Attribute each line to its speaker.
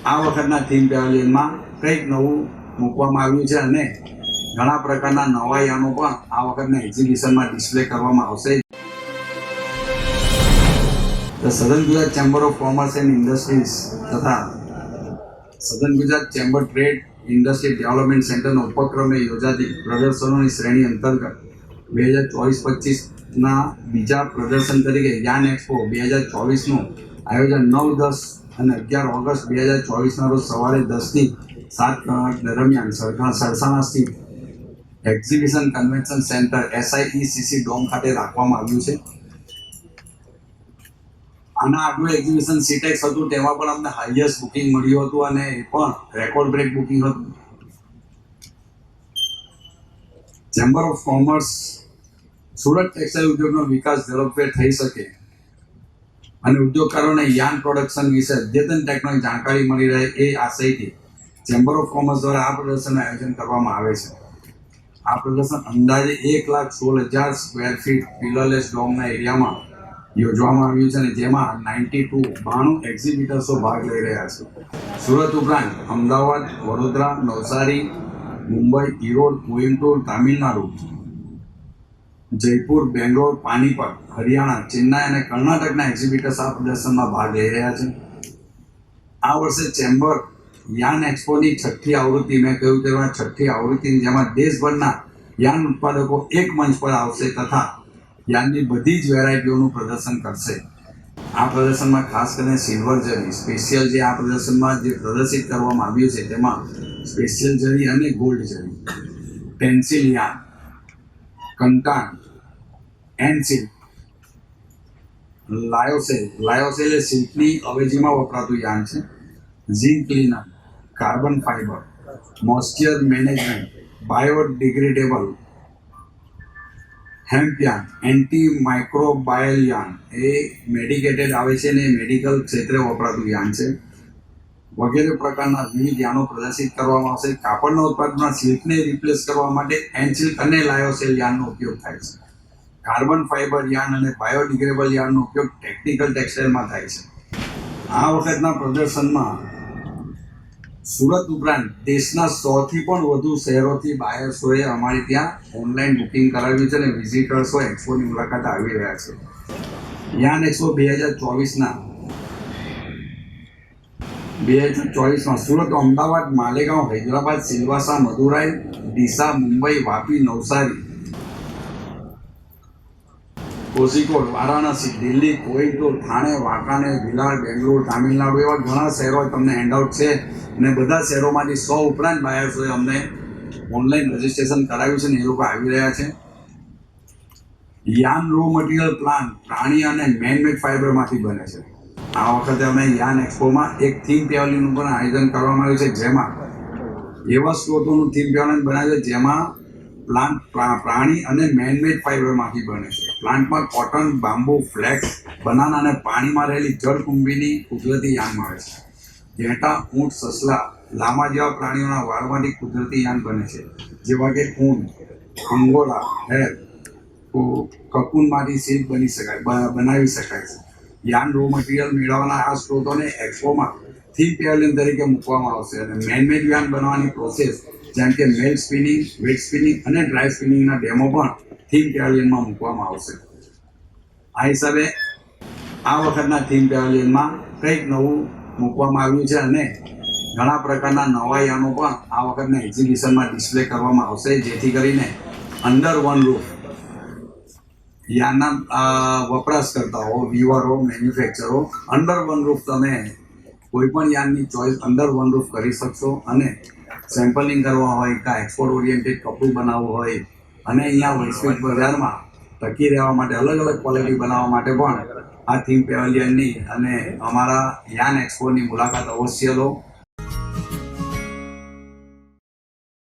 Speaker 1: આ વખતના થીમ પેવેલિયનમાં કંઈક નવું મૂકવામાં આવ્યું છે અને ઘણા પ્રકારના નવા યાનો પણ આ વખતના એક્ઝિબિશનમાં ડિસ્પ્લે કરવામાં આવશે. ધ સધન Gujarat chamber of commerce and industries તથા સધન Gujarat chamber trade industry development સેન્ટરના ઉપક્રમે યોજાતી પ્રદર્શનોની શ્રેણી અંતર્ગત 2024-25ના બીજા પ્રદર્શન તરીકે યાન એક્સપો 2024નું આયોજન 9, 10 અને 11 ઓગસ્ટ 2024ના રોજ સવારે 10 થી 7 કલાક દરમિયાન સરસાણા સ્થિત exhibition convention centre SIECC dome ખાતે રાખવામાં આવ્યું છે. આના આગલું એક્ઝિબિશન સીટેક્સ હતું, તેમાં પણ અમને હાઈએસ્ટ બુકિંગ મળ્યું હતું અને એ પણ રેકોર્ડ બ્રેક બુકિંગ હતું. Chamber of commerce Surat textile ઉદ્યોગનો વિકાસ ઝડપભેર થઈ શકે અને ઉદ્યોગકારોને યાન પ્રોડક્શન વિશે અદ્યતન ટેકનોલોજી જાણકારી મળી રહે એ આશયથી ચેમ્બર ઓફ કોમર્સ દ્વારા આ પ્રદર્શનનું આયોજન કરવામાં આવે છે. આ પ્રદર્શન અંદાજે 1,16,000 સ્ક્વેર ફીટ પિલરલેસ ડોમના એરિયામાં યોજવામાં આવ્યું છે અને જેમાં 92 એક્ઝિબિટર્સો ભાગ લઈ રહ્યા છે. સુરત ઉપરાંત અમદાવાદ, વડોદરા, નવસારી, મુંબઈ, ઈરોડ, કોઈમ્બતુર, તામિલનાડુ, જયપુર, બેંગ્લોર, પાનીપત, હરિયાણા, ચેન્નાઈ અને કર્ણાટકના એક્ઝિબિટર્સ આ પ્રદર્શનમાં ભાગ લઈ રહ્યા છે. આ વર્ષે ચેમ્બર યાન એક્સપોની 6ઠ્ઠી આવૃત્તિ, મેં કહ્યું તેમાં 6ઠ્ઠી આવૃત્તિ, જેમાં દેશભરના યાન ઉત્પાદકો એક મંચ પર આવશે તથા યાનની બધી જ વેરાયટીઓનું પ્રદર્શન કરશે. આ પ્રદર્શનમાં ખાસ કરીને સિલ્વર જરી સ્પેશિયલ જે આ પ્રદર્શનમાં જે પ્રદર્શિત કરવામાં આવ્યું છે તેમાં સ્પેશિયલ જરી અને ગોલ્ડ જરી, પેન્સિલ યાન, કંટાન, એન્સિલ, લાયોસેલ એ સિલ્કની અવેજીમાં વપરાતું યાન છે, zinc cleaner, carbon fibre, moisture management, biodegradable hemp yarn, anti microbial yarn એ મેડિકેટેડ આવે છે ને મેડિકલ ક્ષેત્રે વપરાતું યાન છે વગેરે પ્રકારના વિવિધ યાનો પ્રદર્શિત કરવામાં આવશે. કાપડના ઉત્પાદનમાં સિલ્કને રિપ્લેસ કરવા માટે એન્સિલ્ક અને લાયોસેલ યાનનો ઉપયોગ થાય છે. કાર્બન ફાઇબર યાન અને બાયોડિગ્રેડેબલ યાનનો ઉપયોગ ટેકનિકલ ટેક્સટાઇલમાં થાય છે. આ વખતના પ્રદર્શનમાં સુરત ઉપરાંત દેશના 100થી પણ વધુ શહેરોથી બાયર્સોએ અમારી ત્યાં ઓનલાઈન બુકિંગ કરાવ્યું છે અને વિઝિટર્સો એક્સપોની મુલાકાત આવી રહ્યા છે. યાન એક્સપો 2024માં સુરત, અમદાવાદ, માલેગાંવ, હૈદરાબાદ, સિલવાસા, મદુરાઈ, ડીસા, મુંબઈ, વાપી, નવસારી, કોઝિકોડ, વારાણસી, દિલ્હી, કોઈમ્બતુર, થાણે, વાંકાનેર, ભિલાડ, બેંગ્લોર, તામિલનાડુ એવા ઘણા શહેરો તમને હેન્ડઆઉટ છે અને બધા શહેરોમાંથી 100 ઉપરાંત બાયર્સોએ અમને ઓનલાઈન રજીસ્ટ્રેશન કરાવ્યું છે અને એ લોકો આવી રહ્યા છે. યાન રો મટીરિયલ પ્લાન્ટ પ્રાણી અને મેનમેડ ફાઇબરમાંથી બને છે. આ વખતે અમે યાન એક્સપોમાં એક થીમ પેવેલિયનનું પણ આયોજન કરવામાં આવ્યું છે, જેમાં એવા સ્ત્રોતોનું થીમ પેવેલિયન બનાવ્યું છે જેમાં પ્લાન્ટ પ્રાણી અને મેનમેડ ફાઇબરમાંથી બને છે. પ્લાન્ટમાં કોટન, બાંબુ, ફ્લેક્સ, બનાના અને પાણીમાં રહેલી જળકુંભીની કુદરતી યાન મળે છે. ઘેટાં, ઊંટ, સસલા, લામા જેવા પ્રાણીઓના વાળમાંથી કુદરતી યાન બને છે, જેવા કે ઊન, અંગોરા હેર, કકૂનમાંથી સિલ્ક બનાવી શકાય છે. યાન રો મટીરિયલ મેળવવાના આ સ્ત્રોતોને એક્સપોમાં થીમ પેવેલિયન તરીકે મૂકવામાં આવશે અને મેનમેડ યાન બનાવવાની પ્રોસેસ જેમ કે મેલ સ્પિનિંગ, વેટ સ્પિનિંગ અને ડ્રાય સ્પિનિંગના ડેમો પણ થીમ પેવેલિયનમાં મૂકવામાં આવશે. આ હિસાબે આ વખતના થીમ પેવેલિયનમાં કંઈક નવું મૂકવામાં આવ્યું છે અને ઘણા પ્રકારના નવા યાનો પણ આ વખતના એક્ઝિબિશનમાં ડિસ્પ્લે કરવામાં આવશે, જેથી કરીને અંડર વન રૂફ યાનના વપરાશકર્તાઓ, વ્યુઅરો, મેન્યુફેક્ચરો અંડર વન રૂફ તમે કોઈ પણ યાનની ચોઈસ અંડર વન રૂફ કરી શકશો અને સેમ્પલિંગ કરવા હોય, કાં એક્સપોર્ટ ઓરિએન્ટેડ કપડું બનાવવું હોય અને અહીંયા વૈશ્વિક બજારમાં ટકી રહેવા માટે અલગ અલગ ક્વોલિટી બનાવવા માટે પણ આ થીમ પેવેલિયનની અને અમારા યાન એક્સપોની મુલાકાત અવશ્ય લો.